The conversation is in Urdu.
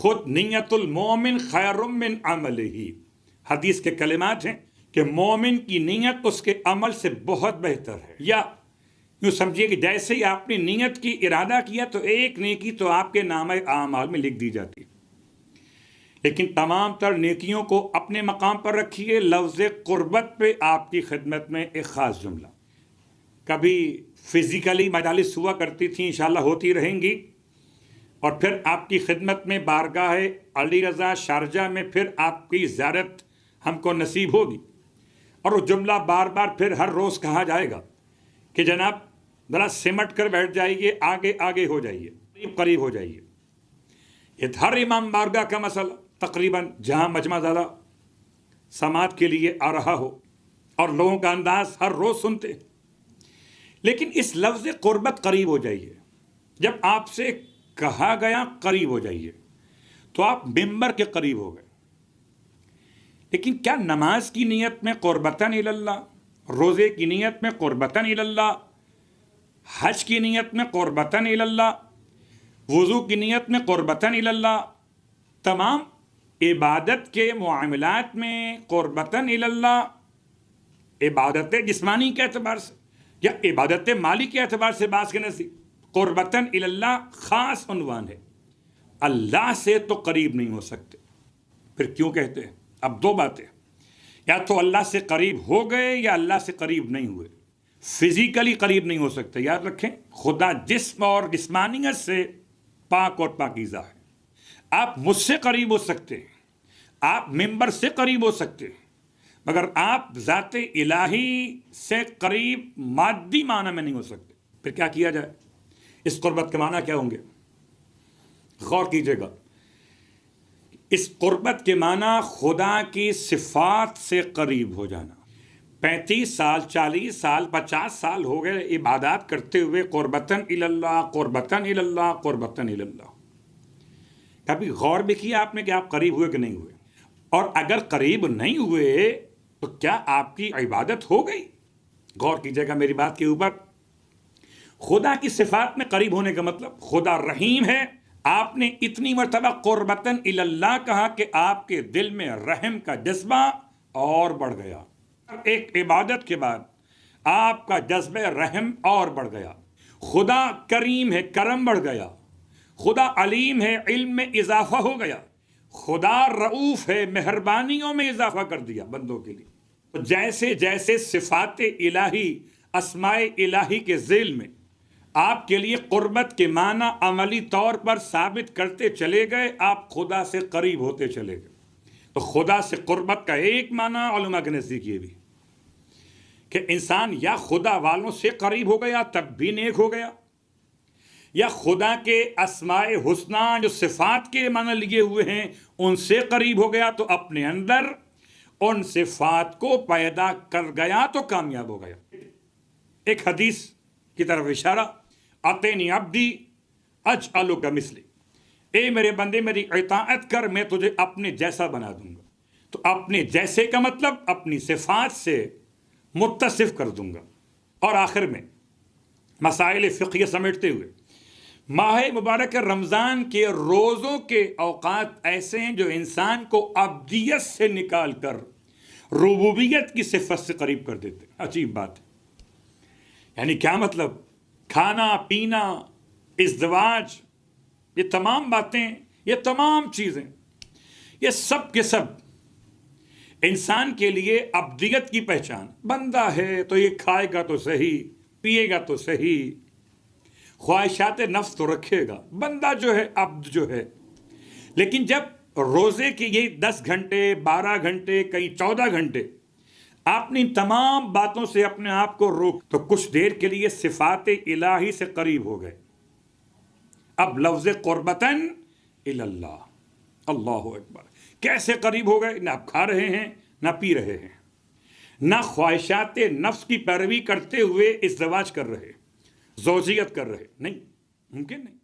خود نیت المومن خیر من عملہ، حدیث کے کلمات ہیں کہ مومن کی نیت اس کے عمل سے بہت بہتر ہے. یا یوں سمجھیے کہ جیسے ہی آپ نے نیت کی ارادہ کیا تو ایک نیکی تو آپ کے نامہ اعمال میں لکھ دی جاتی ہے. لیکن تمام تر نیکیوں کو اپنے مقام پر رکھیے. لفظ قربت پہ آپ کی خدمت میں ایک خاص جملہ. کبھی فزیکلی مجالس ہوا کرتی تھیں، انشاءاللہ ہوتی رہیں گی، اور پھر آپ کی خدمت میں بارگاہ علی رضا شارجہ میں پھر آپ کی زیارت ہم کو نصیب ہوگی، اور وہ جملہ بار بار پھر ہر روز کہا جائے گا کہ جناب ذرا سمٹ کر بیٹھ جائیے، آگے آگے ہو جائیے، قریب قریب ہو جائیے. یہ ہر امام بارگاہ کا مسئلہ تقریباً جہاں مجمع زیادہ سماعت کے لیے آ رہا ہو اور لوگوں کا انداز ہر روز سنتے. لیکن اس لفظ قربت قریب ہو جائیے، جب آپ سے کہا گیا قریب ہو جائیے تو آپ ممبر کے قریب ہو گئے. لیکن کیا نماز کی نیت میں قربتاً اللہ، روزے کی نیت میں قربتاً اللہ، حج کی نیت میں قربتاً اللہ، وضو کی نیت میں قربتاً اللہ، تمام عبادت کے معاملات میں قربتاً اللہ، عبادت جسمانی کے اعتبار سے یا عبادت مالی کے اعتبار سے بات کرنے سے قربتاً اللہ خاص عنوان ہے. اللہ سے تو قریب نہیں ہو سکتے. پھر کیوں کہتے ہیں؟ اب دو باتیں، یا تو اللہ سے قریب ہو گئے یا اللہ سے قریب نہیں ہوئے. فزیکلی قریب نہیں ہو سکتے. یاد رکھیں، خدا جسم اور جسمانیت سے پاک اور پاکیزہ ہے. آپ مجھ سے قریب ہو سکتے ہیں، آپ ممبر سے قریب ہو سکتے ہیں، مگر آپ ذات الہی سے قریب مادی معنی میں نہیں ہو سکتے. پھر کیا کیا جائے؟ اس قربت کے معنی کیا ہوں گے؟ غور کیجئے گا. اس قربت کے معنی خدا کی صفات سے قریب ہو جانا. 35 سال 40 سال 50 سال ہو گئے عبادات کرتے ہوئے قربتاً اللہ قربتاً اللہ قربتاً اللہ. کبھی غور بھی کیا آپ نے کہ آپ قریب ہوئے کہ نہیں ہوئے؟ اور اگر قریب نہیں ہوئے تو کیا آپ کی عبادت ہو گئی؟ غور کیجئے گا میری بات کے اوپر. خدا کی صفات میں قریب ہونے کا مطلب خدا رحیم ہے. آپ نے اتنی مرتبہ قربتاً اللہ کہا کہ آپ کے دل میں رحم کا جذبہ اور بڑھ گیا. ایک عبادت کے بعد آپ کا جذبہ رحم اور بڑھ گیا. خدا کریم ہے، کرم بڑھ گیا. خدا علیم ہے، علم میں اضافہ ہو گیا. خدا رؤوف ہے، مہربانیوں میں اضافہ کر دیا بندوں کے لیے. تو جیسے جیسے صفات الہی اسماء الہی کے ذیل میں آپ کے لیے قربت کے معنی عملی طور پر ثابت کرتے چلے گئے، آپ خدا سے قریب ہوتے چلے گئے. تو خدا سے قربت کا ایک معنی علماء کے نزدیک یہ بھی کہ انسان یا خدا والوں سے قریب ہو گیا تب بھی نیک ہو گیا، یا خدا کے اسماء حسنہ جو صفات کے معنی لیے ہوئے ہیں ان سے قریب ہو گیا تو اپنے اندر ان صفات کو پیدا کر گیا تو کامیاب ہو گیا. ایک حدیث کی طرف اشارہ، اتینی عبدی اجعلک مثلی، اے میرے بندے میری اطاعت کر میں تجھے اپنے جیسا بنا دوں گا. تو اپنے جیسے کا مطلب اپنی صفات سے متصف کر دوں گا. اور آخر میں مسائل فقہیہ سمیٹتے ہوئے، ماہ مبارک رمضان کے روزوں کے اوقات ایسے ہیں جو انسان کو عبدیت سے نکال کر ربوبیت کی صفت سے قریب کر دیتے ہیں. عجیب بات ہے. یعنی کیا مطلب؟ کھانا پینا، ازدواج، یہ تمام باتیں، یہ تمام چیزیں، یہ سب کے سب انسان کے لیے عبدیت کی پہچان. بندہ ہے تو یہ کھائے گا تو صحیح، پیے گا تو صحیح، خواہشات نفس تو رکھے گا. بندہ جو ہے عبد جو ہے. لیکن جب روزے کی یہ 10 گھنٹے 12 گھنٹے کئی 14 گھنٹے آپ نے ان تمام باتوں سے اپنے آپ کو روک تو کچھ دیر کے لیے صفات الہی سے قریب ہو گئے. اب لفظ قربتاً اللہ، اللہ اکبر، کیسے قریب ہو گئے؟ نہ آپ کھا رہے ہیں، نہ پی رہے ہیں، نہ خواہشات نفس کی پیروی کرتے ہوئے ازدواج کر رہے، زوجیت کر رہے. نہیں، ممکن نہیں.